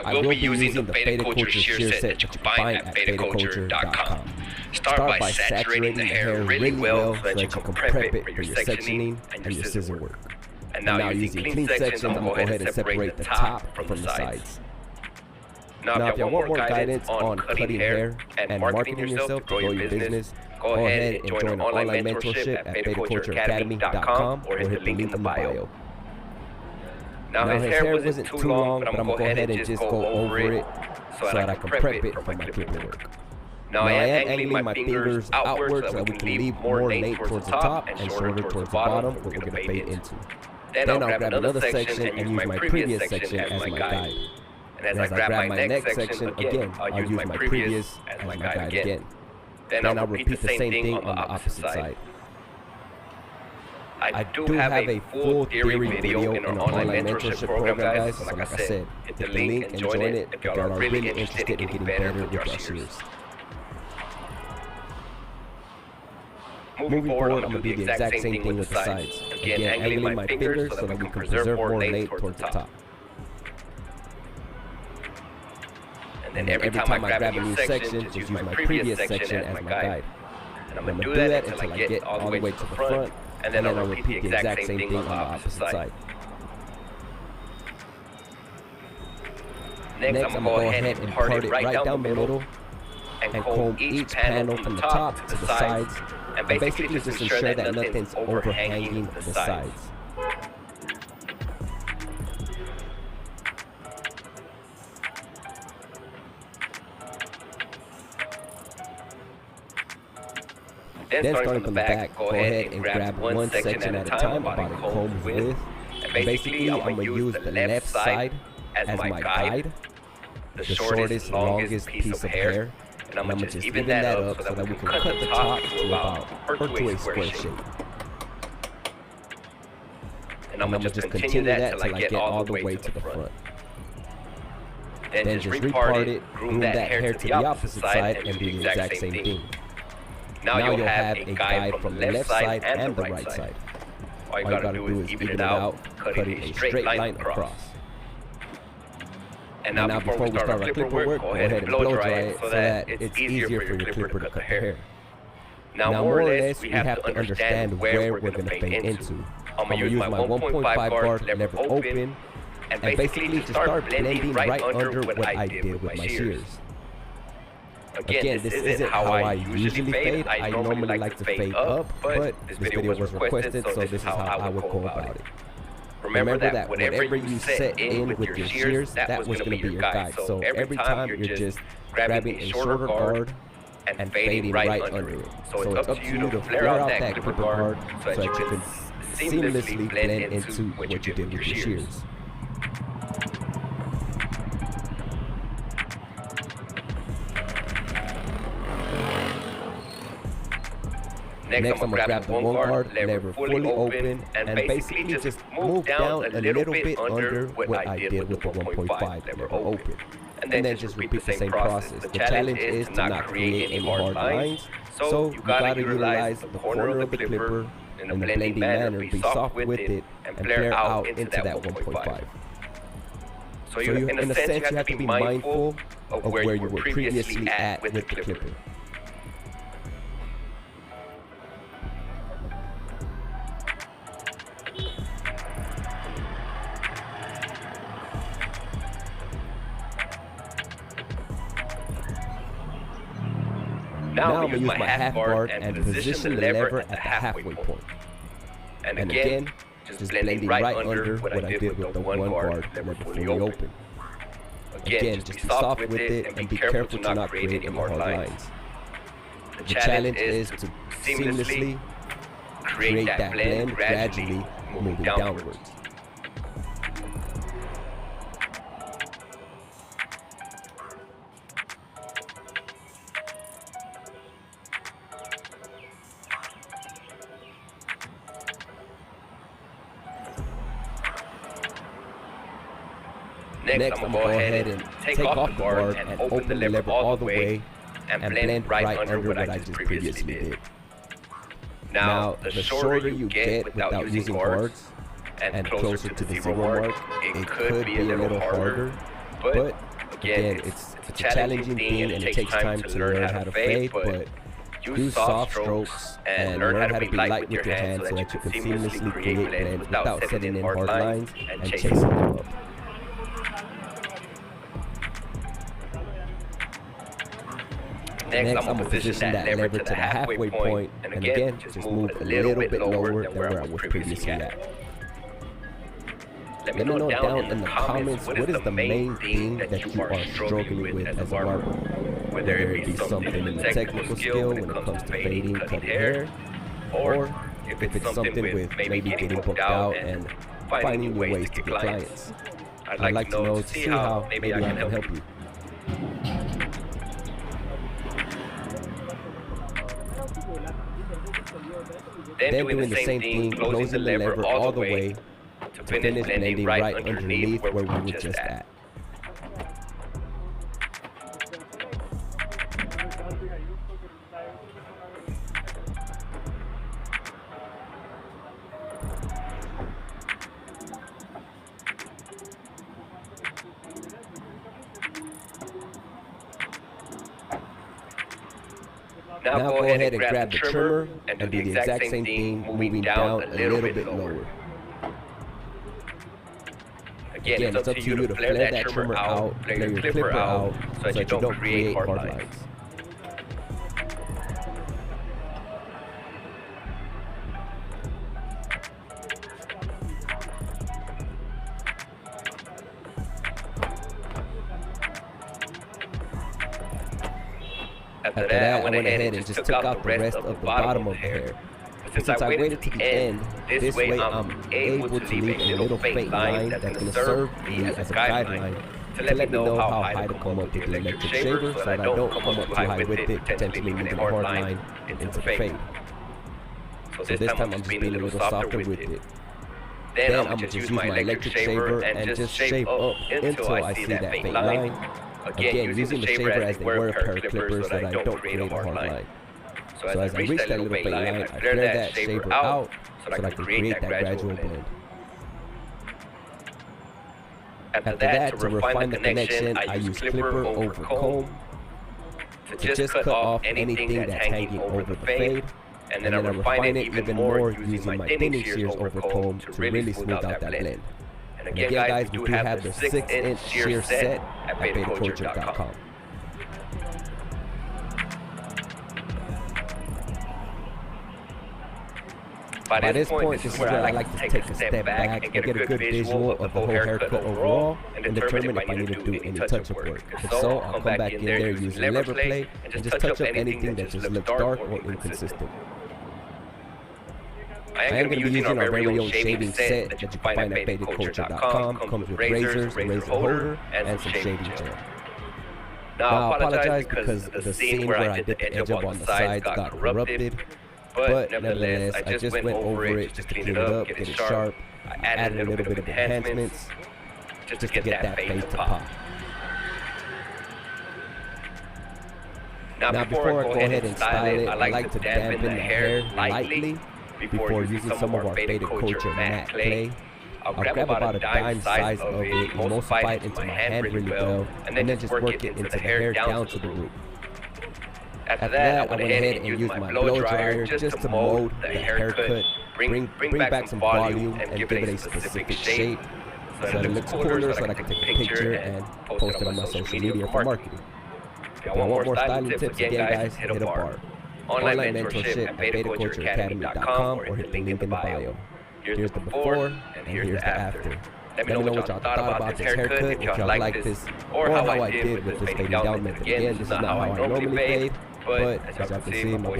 I will be using the Beta Culture shear set that you can find at betaculture.com. Start by saturating the hair really well so that you can prep it for your sectioning and your scissor work. And now using clean sections, I'm going to go ahead and separate the top from the sides. Now if you want more guidance on cutting hair and marketing yourself to grow your business, go ahead and join our online mentorship at betacultureacademy.com or hit the link in the bio. Now his hair wasn't too long, but I'm going to go ahead and just go over it so that I can prep it for my clipper work. Now I am angling my fingers outward so that we can leave more length towards the top and shorter towards the bottom, what we're going to fade into. Then I'll grab another section and use my previous section as my guide. And as I grab my next section, again, I'll use my previous as my guide again. Then I'll repeat the same thing on the opposite side. I do have a full theory video in our online mentorship program, guys. So like I said, hit the link and join it if y'all are really interested in getting better with your shears. Moving forward, I'm going to do the exact same thing with the sides. Again, angling my fingers so that we can preserve more length towards the top. And then every time I grab a new section, just use my previous section as my guide. And I'm going to do that until I get all the way to the front, and then I'll repeat the exact same thing on the opposite side. Next, I'm going to go ahead and part it right down the middle and comb each panel from the top to the sides, and basically just ensure that nothing's overhanging the sides. Then starting from the back, go ahead and grab one section at a time, about a comb's width. And basically, I'm going to use the left side as my guide, the shortest, longest piece of hair. And I'm going to just even that up so that we can cut the top to about or to a square shape. And I'm going to just continue that till I get all the way to the front. Then just repart it, groom that hair to the opposite side, and do the exact same thing. Now you'll have a guide from the left side and the right side. All you gotta do is even it out, cutting a straight line across. And now before we start our clipper work, go ahead and blow dry it so that it's easier for your clipper to cut the hair. Now more or less, we have to understand where we're gonna fade into. I'm gonna use my 1.5 bar lever open, and basically just start blending right under what I did with my shears. Again, this isn't how I usually fade. I normally like to fade up, but this video was requested, so this is how I would go about it. Remember that whatever you set in with your shears, that was going to be your guide. So every time you're just grabbing a shorter guard and fading right under it. So it's up to you to flare out that clipper guard so that you can seamlessly blend into what you did with your shears. Next, I'm going to grab the one guard, lever fully open, and basically just move down a little bit under what I did with the 1.5 lever open. And then just repeat the same process. The challenge is to not create any hard lines, so you got to utilize the corner of the clipper in a blending manner, be soft with it, and flare out into that 1.5. So in a sense, you have to be mindful of where you were previously at with the clipper. Now I'm going to use my half guard and position the lever at the halfway point. And again, just blending right under what I did with the one guard lever fully open. Again, just be soft with it and be careful to not create any hard lines. The challenge is to seamlessly create that blend gradually moving downwards. Next, I'm going to go ahead and take off the guard and open the lever all the way and blend right under what I just previously did. Now, the shorter you get without using guards and closer to the zero mark, it could be a little harder, but Again, it's a challenging thing and it takes time to learn how to fade, but use soft strokes and learn how to be light with your hands so that you can seamlessly create blends without setting in hard lines and chasing them up. Next, I'm going to position that lever to the halfway point, and again, just move a little bit lower than where I was previously at. Let me know down in the comments what is the main thing that you are struggling with as a barber. Whether it be something in the technical skill when it comes to fading, cutting hair, or if it's something with maybe getting booked out and finding new ways to get clients. I'd like to know to see how maybe I can help you. Then doing the same thing, closing the lever all the way to finish blending right underneath where we were just at. Now go ahead and grab the trimmer and do the exact same thing, moving down a little bit lower. Again, it's up to you to flare that trimmer out, flare your clipper out, so that you don't create hard lines. After that, I went ahead and just took out the rest of the bottom of the hair. Since I waited to the end, this way I'm able to leave a little fake line that's going to serve me as a guideline to let me know how high to come up with the electric shaver so that I don't come up too high with it, potentially moving a hard line into fade. So this time I'm just being a little softer with it. Then I'm going to just use my electric shaver and just shave up until I see that fake line. Again, using the shaver as they were a pair of clippers so that I don't create a hard line. So as I reach that little fake line, I flare that shaver out so that I can create that gradual blend. After that, to refine the connection, I use clipper over comb to just cut off anything that's hanging over the fade, and then I refine it even more using my thinning shears over comb to really smooth out that blend. And again, guys, we do have the 6-inch shear set at betaculture.com. By this point, this is where I like to take a step back and get a good visual of the whole haircut overall and determine if I need to do any touch-up work. If so, I'll come back in there using lever play and just touch up anything that just looks dark or inconsistent. I am going to be using our very own shaving set that you can find at betaculture.com. Comes with razors, a razor holder, and some shaving gel. Now, I apologize because the scene where I did the edge up on the sides got corrupted, but nevertheless, I just went over it just to clean it up, get it sharp. I added a little bit of enhancements just to get that fade to pop. Now, before I go ahead and style it, I like to dampen the hair lightly before using some of our Betaculture matte clay. I'll grab about a dime size of it, emulsify it into my hand really well, and then just work it into the hair down to the root. After that, I went ahead and used my blow dryer just to mold the haircut, bring back some volume and give it a specific shape so that it looks cooler, so that I can take a picture and post it on my social media for marketing. If you want more styling tips, again guys, hit a bar. Online mentorship at betacultureacademy.com or hit the link in the bio. Here's the before and here's the after. Let me know what y'all thought about this haircut, if y'all like this, or how I did with this fading down method. Again, this is not how I normally fade, but as y'all can see, my